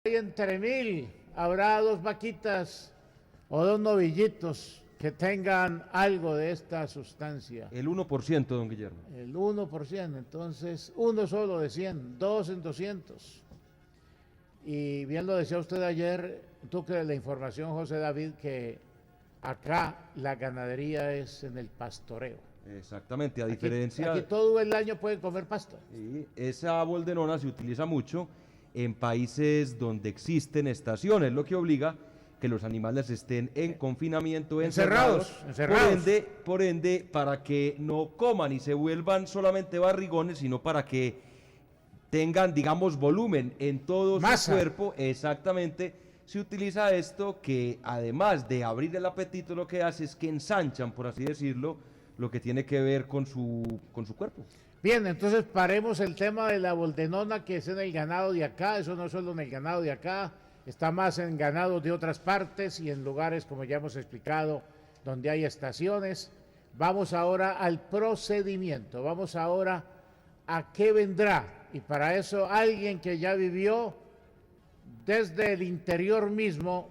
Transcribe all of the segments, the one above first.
Hay entre 1000 habrá 2 vaquitas o 2 novillitos que tengan algo de esta sustancia. El 1%, don Guillermo. El 1%, entonces uno solo de 100, 2 en 200. Y bien lo decía usted ayer, tú que la información, José David, que acá la ganadería es en el pastoreo. Exactamente, a Aquí diferencia... todo el año pueden comer pasto. Sí, esa boldenona se utiliza mucho en países donde existen estaciones, lo que obliga que los animales estén en confinamiento, encerrados. Por ende, para que no coman y se vuelvan solamente barrigones, sino para que tengan, digamos, volumen en todo su cuerpo, exactamente, se utiliza esto que además de abrir el apetito, lo que hace es que ensanchan, por así decirlo, lo que tiene que ver con su cuerpo. Bien, entonces paremos el tema de la boldenona, que es en el ganado de acá. Eso no es solo en el ganado de acá, está más en ganados de otras partes y en lugares, como ya hemos explicado, donde hay estaciones. Vamos ahora al procedimiento, vamos ahora a qué vendrá. Y para eso alguien que ya vivió desde el interior mismo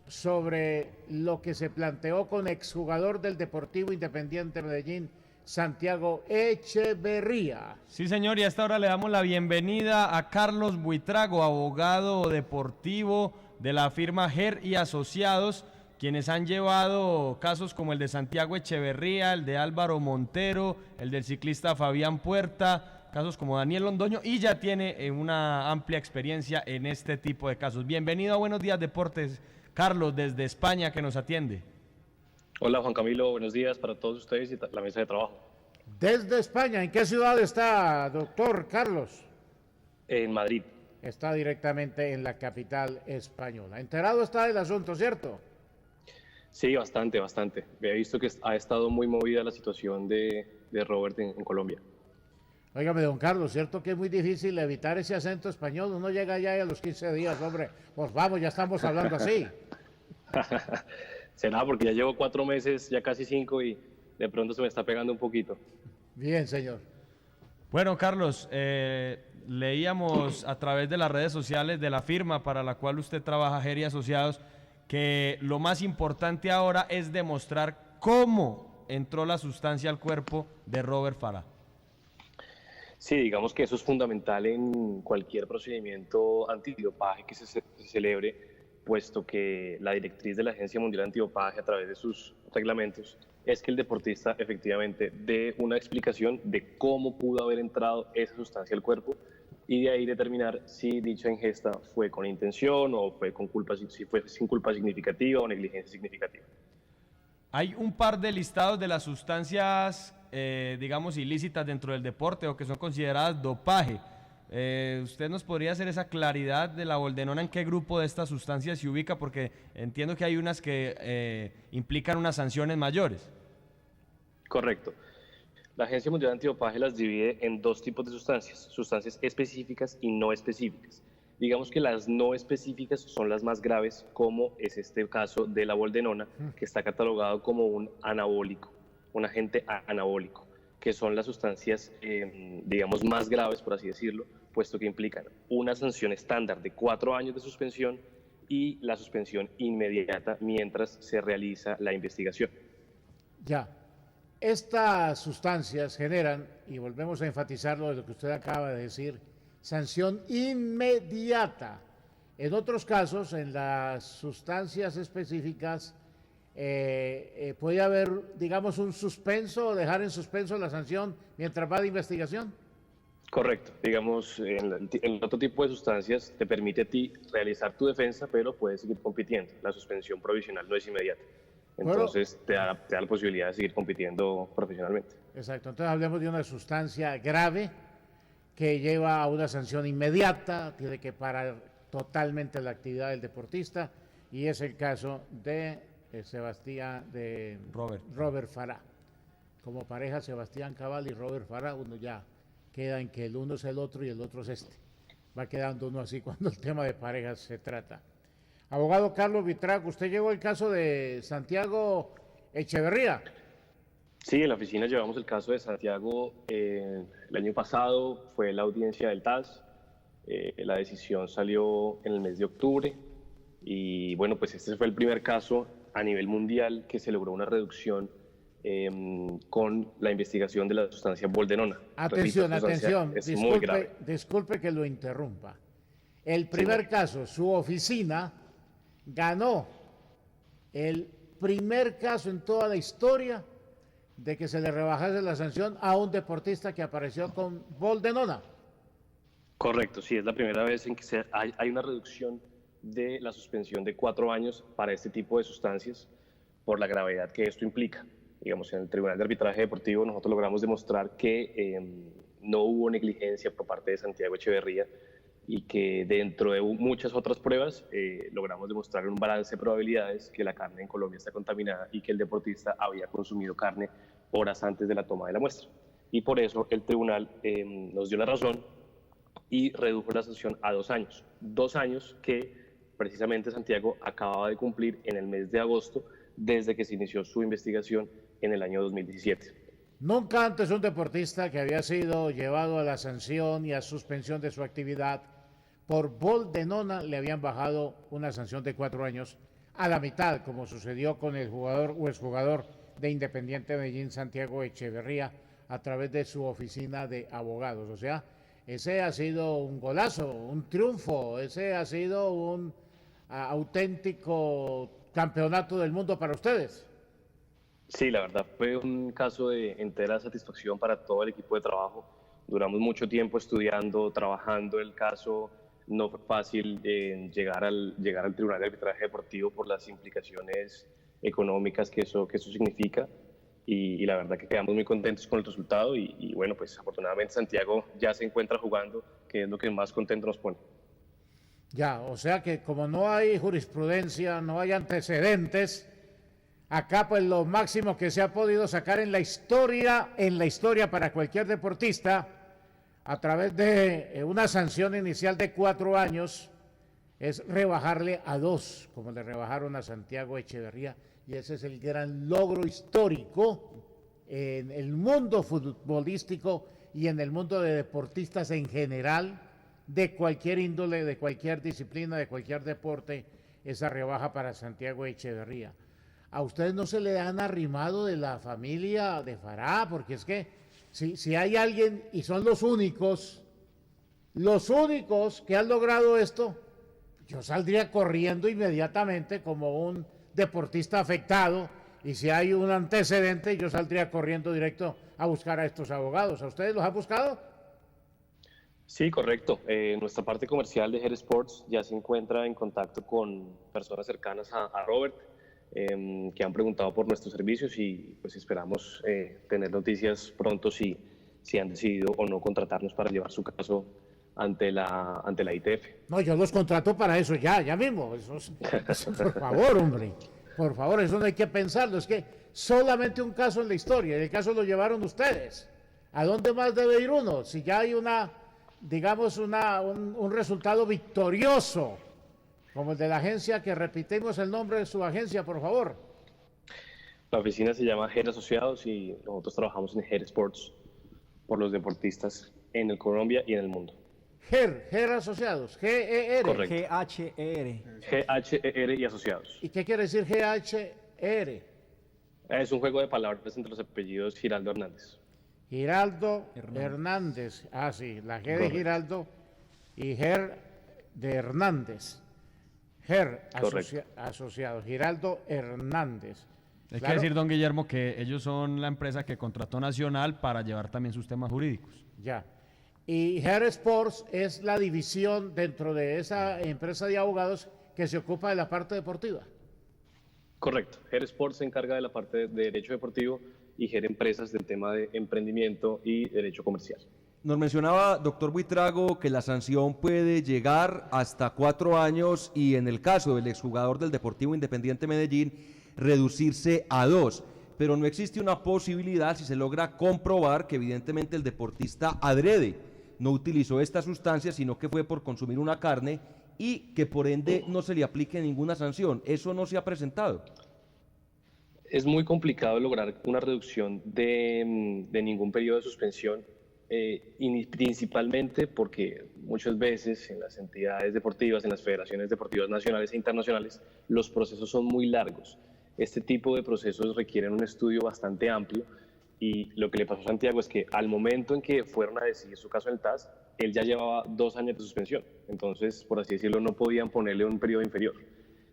sobre lo que se planteó con exjugador del Deportivo Independiente Medellín, Santiago Echeverría. Sí, señor, y a esta hora le damos la bienvenida a Carlos Buitrago, abogado deportivo de la firma Ger y Asociados, quienes han llevado casos como el de Santiago Echeverría, el de Álvaro Montero, el del ciclista Fabián Puerta, casos como Daniel Londoño, y ya tiene una amplia experiencia en este tipo de casos. Bienvenido a Buenos Días Deportes, Carlos, desde España, que nos atiende. Hola Juan Camilo, buenos días para todos ustedes y la mesa de trabajo. Desde España, ¿en qué ciudad está, doctor Carlos? En Madrid. Está directamente en la capital española. Enterado está del asunto, ¿cierto? Sí, bastante. He visto que ha estado muy movida la situación de Robert en Colombia. Óigame, don Carlos, ¿cierto que es muy difícil evitar ese acento español? Uno llega ya a los 15 días, hombre, pues vamos, ya estamos hablando así. Será porque ya llevo 4 meses, ya casi 5, y de pronto se me está pegando un poquito. Bien, señor. Bueno, Carlos, leíamos a través de las redes sociales de la firma para la cual usted trabaja, Ger y Asociados, que lo más importante ahora es demostrar cómo entró la sustancia al cuerpo de Robert Farah. Sí, digamos que eso es fundamental en cualquier procedimiento antidopaje que se celebre, puesto que la directriz de la Agencia Mundial Antidopaje a través de sus reglamentos es que el deportista efectivamente dé una explicación de cómo pudo haber entrado esa sustancia al cuerpo y de ahí determinar si dicha ingesta fue con intención o fue con culpa, si fue sin culpa significativa o negligencia significativa. Hay un par de listados de las sustancias, digamos, ilícitas dentro del deporte o que son consideradas dopaje. ¿Usted nos podría hacer esa claridad de la boldenona en qué grupo de estas sustancias se ubica? Porque entiendo que hay unas que implican unas sanciones mayores. Correcto. La Agencia Mundial Antidopaje las divide en 2 tipos de sustancias específicas y no específicas. Digamos que las no específicas son las más graves, como es este caso de la boldenona, que está catalogado como un anabólico, un agente anabólico, que son las sustancias, digamos, más graves, por así decirlo, puesto que implican una sanción estándar de 4 años de suspensión y la suspensión inmediata mientras se realiza la investigación. Ya. Estas sustancias generan, y volvemos a enfatizarlo de lo que usted acaba de decir, sanción inmediata. En otros casos, en las sustancias específicas, puede haber, digamos, un suspenso o dejar en suspenso la sanción mientras va de investigación. Correcto. Digamos, en otro tipo de sustancias te permite a ti realizar tu defensa, pero puedes seguir compitiendo. La suspensión provisional no es inmediata. Entonces te da la posibilidad de seguir compitiendo profesionalmente. Exacto. Entonces hablemos de una sustancia grave que lleva a una sanción inmediata, tiene que parar totalmente la actividad del deportista, y es el caso de Robert Farah. Como pareja, Sebastián Cabal y Robert Farah, uno ya queda en que el uno es el otro y el otro es este. Va quedando uno así cuando el tema de parejas se trata. Abogado Carlos Buitrago, usted llevó el caso de Santiago Echeverría. Sí, en la oficina llevamos el caso de Santiago. El año pasado fue la audiencia del TAS. La decisión salió en el mes de octubre y bueno, pues este fue el primer caso a nivel mundial que se logró una reducción con la investigación de la sustancia boldenona. Atención, Repito, atención, es muy grave. disculpe que lo interrumpa. El primer caso, su oficina ganó el primer caso en toda la historia de que se le rebajase la sanción a un deportista que apareció con boldenona. Correcto, sí, es la primera vez en que hay una reducción de la suspensión de 4 años para este tipo de sustancias por la gravedad que esto implica. Digamos, en el Tribunal de Arbitraje Deportivo nosotros logramos demostrar que no hubo negligencia por parte de Santiago Echeverría y que dentro de muchas otras pruebas logramos demostrar un balance de probabilidades que la carne en Colombia está contaminada y que el deportista había consumido carne horas antes de la toma de la muestra. Y por eso el tribunal nos dio la razón y redujo la sanción a 2 años. 2 años que precisamente Santiago acababa de cumplir en el mes de agosto desde que se inició su investigación en el año 2017. Nunca antes un deportista que había sido llevado a la sanción y a suspensión de su actividad por boldenona le habían bajado una sanción de 4 años a la mitad, como sucedió con el jugador o exjugador de Independiente Medellín, Santiago Echeverría, a través de su oficina de abogados. O sea, ese ha sido un golazo, un triunfo, ese ha sido un auténtico campeonato del mundo para ustedes. Sí, la verdad fue un caso de entera satisfacción para todo el equipo de trabajo. Duramos mucho tiempo estudiando, trabajando el caso. No fue fácil llegar al Tribunal de Arbitraje Deportivo por las implicaciones económicas que eso significa. Y la verdad que quedamos muy contentos con el resultado y bueno, pues afortunadamente Santiago ya se encuentra jugando, que es lo que más contento nos pone. Ya, o sea que como no hay jurisprudencia, no hay antecedentes, acá pues lo máximo que se ha podido sacar en la historia para cualquier deportista, a través de una sanción inicial de 4 años, es rebajarle a 2, como le rebajaron a Santiago Echeverría, y ese es el gran logro histórico en el mundo futbolístico y en el mundo de deportistas en general, de cualquier índole, de cualquier disciplina, de cualquier deporte, esa rebaja para Santiago Echeverría. ¿A ustedes no se le han arrimado de la familia de Farah? Porque es que si hay alguien, y son los únicos que han logrado esto, yo saldría corriendo inmediatamente como un deportista afectado, y si hay un antecedente, yo saldría corriendo directo a buscar a estos abogados. ¿A ustedes los han buscado? Sí, correcto. Nuestra parte comercial de Her Sports ya se encuentra en contacto con personas cercanas a Robert, que han preguntado por nuestros servicios y pues esperamos tener noticias pronto si han decidido o no contratarnos para llevar su caso ante la ITF. No, yo los contrato para eso ya mismo. Eso, por favor, hombre, por favor, eso no hay que pensarlo. Es que solamente un caso en la historia, y el caso lo llevaron ustedes. ¿A dónde más debe ir uno? Si ya hay un resultado victorioso, como el de la agencia, que repetimos el nombre de su agencia, por favor. La oficina se llama Her Asociados y nosotros trabajamos en Her Sports por los deportistas en el Colombia y en el mundo. Her Asociados, G-E-R. Correcto. G-H-E-R. G-H-E-R y Asociados. ¿Y qué quiere decir G-H-E-R? Es un juego de palabras entre los apellidos Giraldo Hernández. Giraldo Hernández. Ah, sí, la G de Giraldo y Her de Hernández. Her Asociados, Giraldo Hernández. Hay que decir, don Guillermo, que ellos son la empresa que contrató Nacional para llevar también sus temas jurídicos. Ya. Y Her Sports es la división dentro de esa empresa de abogados que se ocupa de la parte deportiva. Correcto. Her Sports se encarga de la parte de derecho deportivo y Her Empresas del tema de emprendimiento y derecho comercial. Nos mencionaba, doctor Buitrago, que la sanción puede llegar hasta 4 años y en el caso del exjugador del Deportivo Independiente Medellín, reducirse a 2. Pero no existe una posibilidad si se logra comprobar que evidentemente el deportista adrede no utilizó esta sustancia, sino que fue por consumir una carne y que por ende no se le aplique ninguna sanción. ¿Eso no se ha presentado? Es muy complicado lograr una reducción de ningún periodo de suspensión Principalmente porque muchas veces en las entidades deportivas, en las federaciones deportivas nacionales e internacionales, los procesos son muy largos. Este tipo de procesos requieren un estudio bastante amplio y lo que le pasó a Santiago es que al momento en que fueron a decidir su caso en el TAS, él ya llevaba 2 años de suspensión. Entonces, por así decirlo, no podían ponerle un periodo inferior.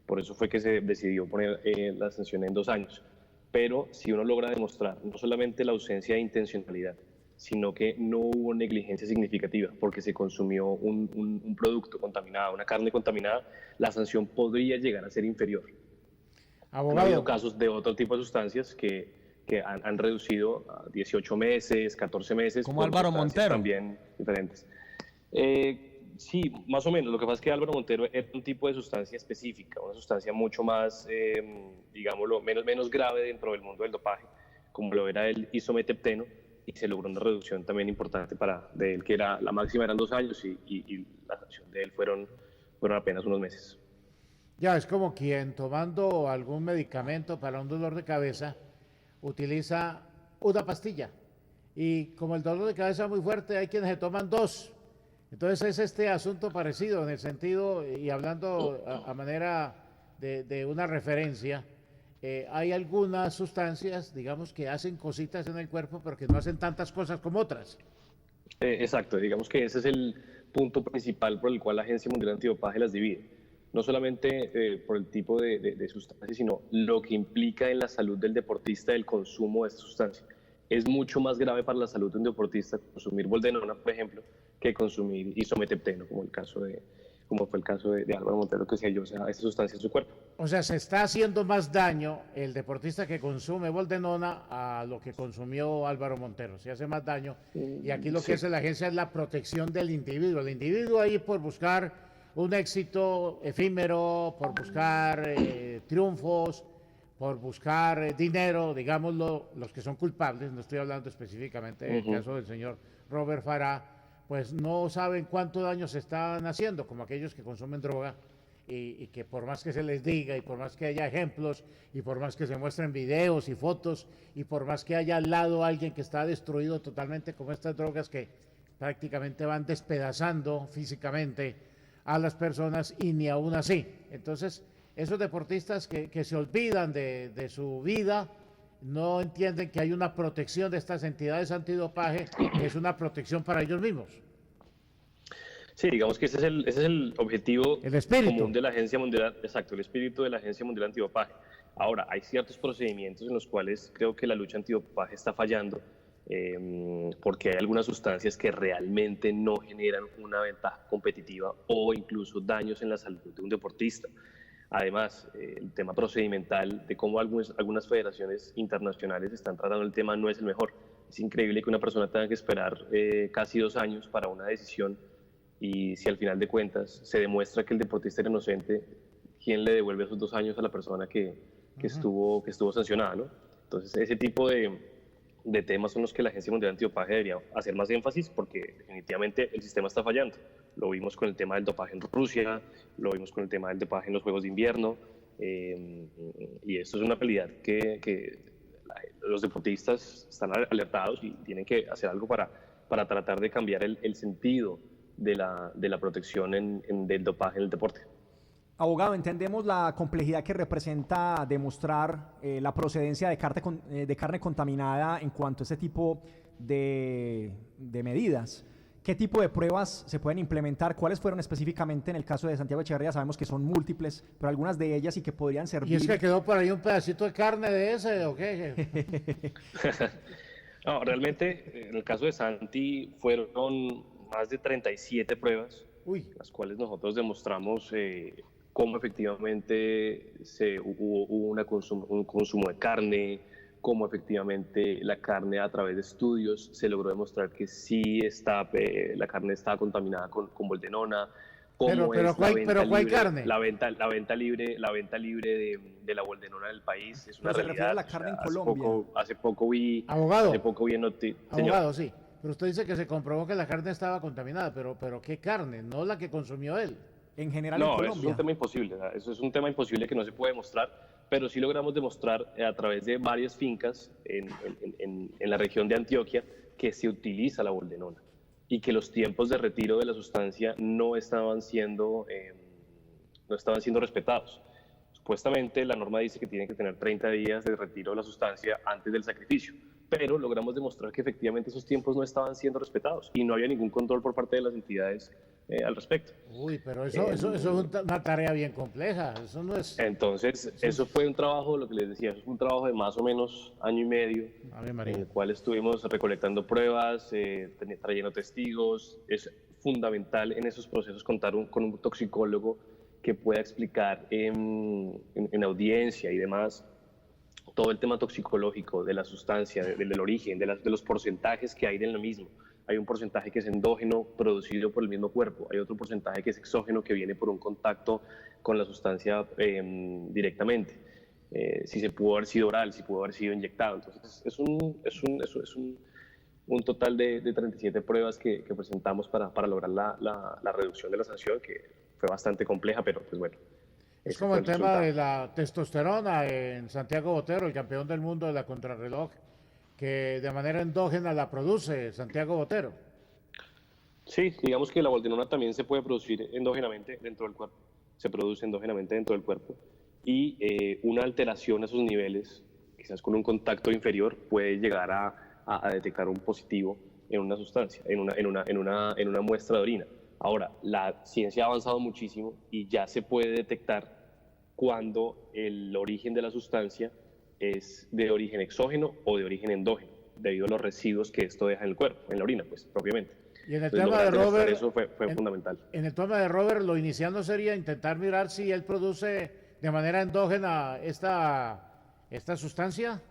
Por eso fue que se decidió poner la sanción en 2 años. Pero si uno logra demostrar no solamente la ausencia de intencionalidad, sino que no hubo negligencia significativa porque se consumió un producto contaminado, una carne contaminada, la sanción podría llegar a ser inferior. Abogado. Ha habido casos de otro tipo de sustancias que han reducido a 18 meses, 14 meses. Como Álvaro Montero. También diferentes. Sí, más o menos. Lo que pasa es que Álvaro Montero era un tipo de sustancia específica, una sustancia mucho más, digámoslo, menos grave dentro del mundo del dopaje, como lo era el isometepteno, y se logró una reducción también importante de él, que era la máxima eran 2 años y la sanción de él fueron apenas unos meses. Ya, es como quien tomando algún medicamento para un dolor de cabeza utiliza una pastilla y como el dolor de cabeza es muy fuerte hay quienes se toman 2. Entonces es este asunto parecido en el sentido, y hablando a manera de una referencia, hay algunas sustancias, digamos, que hacen cositas en el cuerpo, pero que no hacen tantas cosas como otras. Exacto, digamos que ese es el punto principal por el cual la Agencia Mundial Antidopaje las divide. No solamente por el tipo de sustancias, sino lo que implica en la salud del deportista el consumo de esta sustancia. Es mucho más grave para la salud de un deportista consumir boldenona, por ejemplo, que consumir isometepteno, como fue el caso de Álvaro Montero, que se halló esta sustancia en su cuerpo. O sea, se está haciendo más daño el deportista que consume boldenona a lo que consumió Álvaro Montero. Se hace más daño. Y aquí lo que hace la agencia es la protección del individuo. El individuo ahí por buscar un éxito efímero, por buscar triunfos, por buscar dinero, digámoslo, los que son culpables, no estoy hablando específicamente del caso del señor Robert Farah, pues no saben cuánto daño se están haciendo, como aquellos que consumen droga y que por más que se les diga y por más que haya ejemplos y por más que se muestren videos y fotos y por más que haya al lado alguien que está destruido totalmente, como estas drogas que prácticamente van despedazando físicamente a las personas, y ni aún así. Entonces, esos deportistas que se olvidan de su vida, no entienden que hay una protección de estas entidades antidopaje, que es una protección para ellos mismos. Sí, digamos que ese es el objetivo común de la Agencia Mundial, exacto, el espíritu de la Agencia Mundial Antidopaje. Ahora, hay ciertos procedimientos en los cuales creo que la lucha antidopaje está fallando, porque hay algunas sustancias que realmente no generan una ventaja competitiva o incluso daños en la salud de un deportista. Además, el tema procedimental de cómo algunas federaciones internacionales están tratando el tema no es el mejor. Es increíble que una persona tenga que esperar casi 2 años para una decisión, y si al final de cuentas se demuestra que el deportista era inocente, ¿quién le devuelve esos 2 años a la persona que estuvo sancionada, ¿no? Entonces, ese tipo de temas son los que la Agencia Mundial Antidopaje debería hacer más énfasis, porque definitivamente el sistema está fallando. Lo vimos con el tema del dopaje en Rusia, lo vimos con el tema del dopaje en los Juegos de Invierno, y esto es una realidad que los deportistas están alertados y tienen que hacer algo para tratar de cambiar el sentido de la protección del dopaje en el deporte. Abogado, entendemos la complejidad que representa demostrar la procedencia de carne contaminada en cuanto a este tipo de medidas. ¿Qué tipo de pruebas se pueden implementar? ¿Cuáles fueron específicamente en el caso de Santiago Echeverría? Sabemos que son múltiples, pero algunas de ellas y que podrían servir. ¿Y es que quedó por ahí un pedacito de carne de ese o qué? No, realmente en el caso de Santi fueron más de 37 pruebas, las cuales nosotros demostramos cómo efectivamente hubo un consumo de carne, cómo efectivamente la carne a través de estudios se logró demostrar que sí la carne estaba contaminada con boldenona. Pero ¿cuál carne? La venta libre de la boldenona del país es una realidad. Se refiere a la carne en Colombia. Hace poco vi Abogado, sí. Pero usted dice que se comprobó que la carne estaba contaminada, pero ¿qué carne? No la que consumió él. En general en Colombia. Eso es un tema imposible. Eso es un tema imposible que no se puede demostrar, pero sí logramos demostrar a través de varias fincas en la región de Antioquia que se utiliza la boldenona y que los tiempos de retiro de la sustancia no estaban siendo respetados. Supuestamente la norma dice que tienen que tener 30 días de retiro de la sustancia antes del sacrificio, pero logramos demostrar que efectivamente esos tiempos no estaban siendo respetados y no había ningún control por parte de las entidades al respecto. Uy, pero eso es una tarea bien compleja, eso no es... Entonces, eso fue un trabajo, lo que les decía, eso fue un trabajo de más o menos año y medio, en el cual estuvimos recolectando pruebas, trayendo testigos. Es fundamental en esos procesos contar con un toxicólogo que pueda explicar en audiencia y demás todo el tema toxicológico de la sustancia, del origen, de los porcentajes que hay de lo mismo. Hay un porcentaje que es endógeno, producido por el mismo cuerpo. Hay otro porcentaje que es exógeno, que viene por un contacto con la sustancia directamente. Si se pudo haber sido oral, si pudo haber sido inyectado. Entonces, es un total de 37 pruebas que presentamos para lograr la reducción de la sanción, que fue bastante compleja, pero pues bueno. Es como el tema de la testosterona en Santiago Botero, el campeón del mundo de la contrarreloj, que de manera endógena la produce Santiago Botero. Sí, digamos que la boldenona también se puede producir endógenamente dentro del cuerpo, se produce endógenamente dentro del cuerpo, y una alteración a esos niveles, quizás con un contacto inferior, puede llegar a detectar un positivo en una sustancia, en una muestra de orina. Ahora, la ciencia ha avanzado muchísimo y ya se puede detectar cuando el origen de la sustancia es de origen exógeno o de origen endógeno, debido a los residuos que esto deja en el cuerpo, en la orina, pues, propiamente. Y en el tema de Robert, eso fue fundamental. En el tema de Robert, lo inicial no sería intentar mirar si él produce de manera endógena esta sustancia.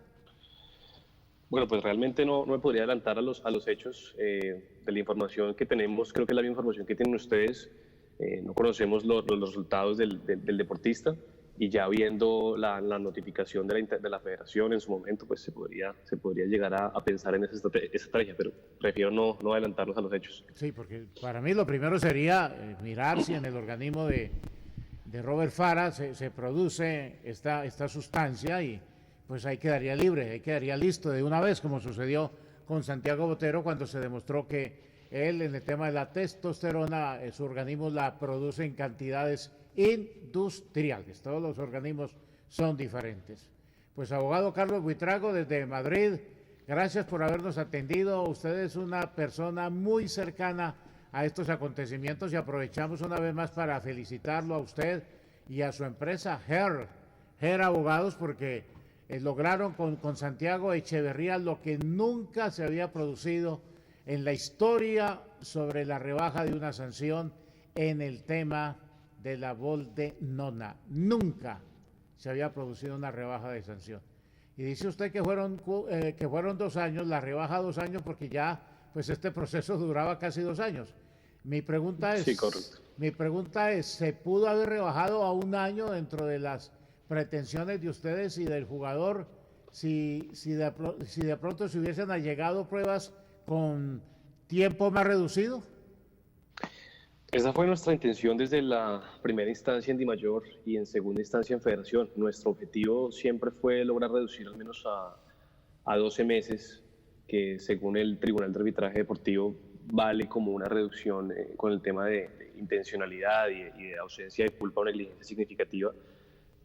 Bueno, pues realmente no me podría adelantar a los hechos de la información que tenemos. Creo que es la misma información que tienen ustedes. No conocemos los resultados del deportista, y ya viendo la notificación de la federación en su momento, pues se podría llegar a pensar en esa estrategia, pero prefiero no adelantarnos a los hechos. Sí, porque para mí lo primero sería mirar si en el organismo de Robert Fara se produce esta sustancia, y pues ahí quedaría libre, ahí quedaría listo de una vez, como sucedió con Santiago Botero cuando se demostró que él, en el tema de la testosterona, su organismo la produce en cantidades industriales. Todos los organismos son diferentes. Pues abogado Carlos Buitrago desde Madrid, gracias por habernos atendido. Usted es una persona muy cercana a estos acontecimientos y aprovechamos una vez más para felicitarlo a usted y a su empresa Her Abogados, porque lograron con Santiago Echeverría lo que nunca se había producido en la historia sobre la rebaja de una sanción en el tema de la boldenona. Nunca se había producido una rebaja de sanción. Y dice usted que fueron 2 años, la rebaja 2 años, porque ya pues este proceso duraba casi 2 años. Mi pregunta es, sí, correcto. Mi pregunta es, ¿se pudo haber rebajado a 1 año dentro de las pretensiones de ustedes y del jugador si de pronto se hubiesen allegado pruebas con tiempo más reducido? Esa fue nuestra intención desde la primera instancia en DIMAYOR y en segunda instancia en Federación. Nuestro objetivo siempre fue lograr reducir al menos a 12 meses, que según el Tribunal de Arbitraje Deportivo vale como una reducción con el tema de intencionalidad y de ausencia de culpa o negligencia significativa.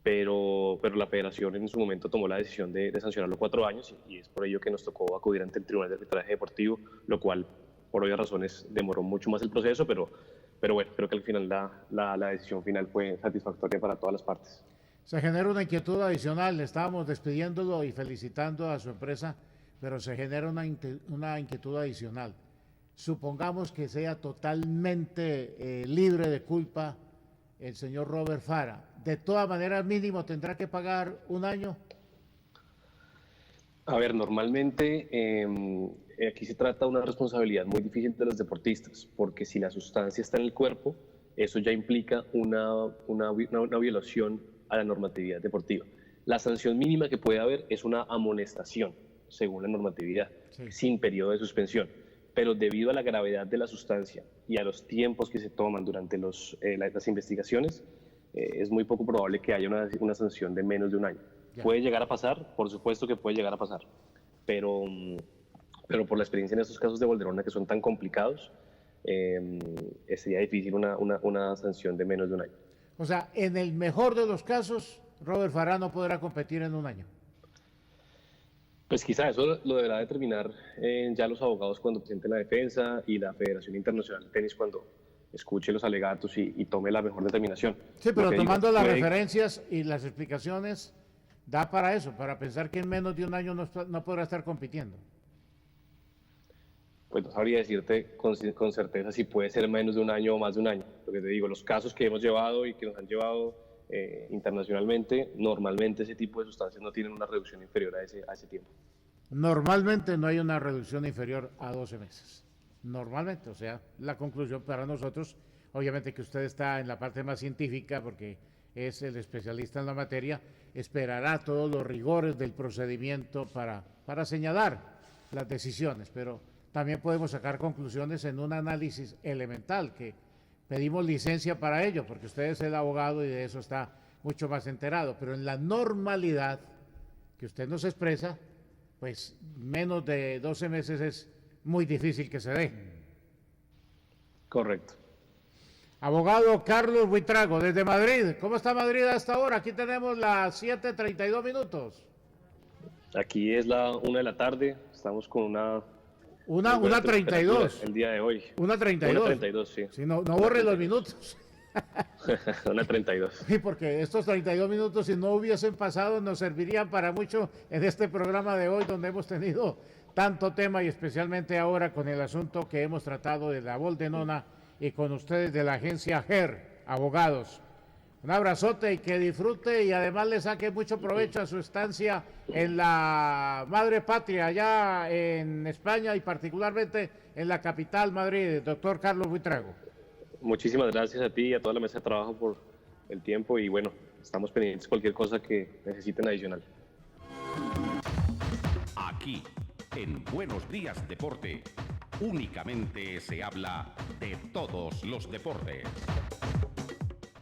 Pero la Federación en su momento tomó la decisión de sancionarlo 4 años, y es por ello que nos tocó acudir ante el Tribunal de Arbitraje Deportivo, lo cual por obvias razones demoró mucho más el proceso, pero bueno, creo que al final la decisión final fue satisfactoria para todas las partes. Se genera una inquietud adicional, estábamos despidiéndolo y felicitando a su empresa, pero se genera una inquietud adicional. Supongamos que sea totalmente libre de culpa el señor Robert Fara. ¿De todas maneras mínimo tendrá que pagar 1 año? A ver, normalmente aquí se trata de una responsabilidad muy difícil de los deportistas, porque si la sustancia está en el cuerpo, eso ya implica una violación a la normatividad deportiva. La sanción mínima que puede haber es una amonestación, según la normatividad, sí, sin periodo de suspensión. Pero debido a la gravedad de la sustancia y a los tiempos que se toman durante las investigaciones, es muy poco probable que haya una sanción de menos de 1 año. Ya. ¿Puede llegar a pasar? Por supuesto que puede llegar a pasar, pero pero por la experiencia en estos casos de Bolderona que son tan complicados, sería difícil una sanción de menos de un año. O sea, en el mejor de los casos, Robert Farah no podrá competir en un año. Pues quizá eso lo deberá determinar ya los abogados cuando presenten la defensa y la Federación Internacional de Tenis cuando escuche los alegatos y tome la mejor determinación. Sí, pero tomando las referencias y las explicaciones, da para eso, para pensar que en menos de un año no podrá estar compitiendo. Pues no sabría decirte con certeza si puede ser menos de un año o más de un año. Lo que te digo, los casos que hemos llevado y que nos han llevado internacionalmente, normalmente ese tipo de sustancias no tienen una reducción inferior a ese tiempo. Normalmente no hay una reducción inferior a 12 meses. Normalmente, o sea, la conclusión para nosotros, obviamente que usted está en la parte más científica porque es el especialista en la materia, esperará todos los rigores del procedimiento para señalar las decisiones, pero también podemos sacar conclusiones en un análisis elemental que pedimos licencia para ello, porque usted es el abogado y de eso está mucho más enterado, pero en la normalidad que usted nos expresa, pues menos de 12 meses es muy difícil que se dé. Correcto. Abogado Carlos Buitrago, desde Madrid. ¿Cómo está Madrid hasta ahora? Aquí tenemos las 7:32 minutos. Aquí es la 1 de la tarde, estamos con una 1:32. El día de hoy. 1:32. 1:32, sí. Sí, no borre los minutos. 1:32. Sí, porque estos 32 minutos, si no hubiesen pasado, nos servirían para mucho en este programa de hoy, donde hemos tenido tanto tema y especialmente ahora con el asunto que hemos tratado de la Boldenona y con ustedes de la agencia HER, abogados. Un abrazote y que disfrute y además le saque mucho provecho a su estancia en la madre patria, allá en España y particularmente en la capital, Madrid, doctor Carlos Buitrago. Muchísimas gracias a ti y a toda la mesa de trabajo por el tiempo y bueno, estamos pendientes de cualquier cosa que necesiten adicional. Aquí, en Buenos Días Deporte, únicamente se habla de todos los deportes.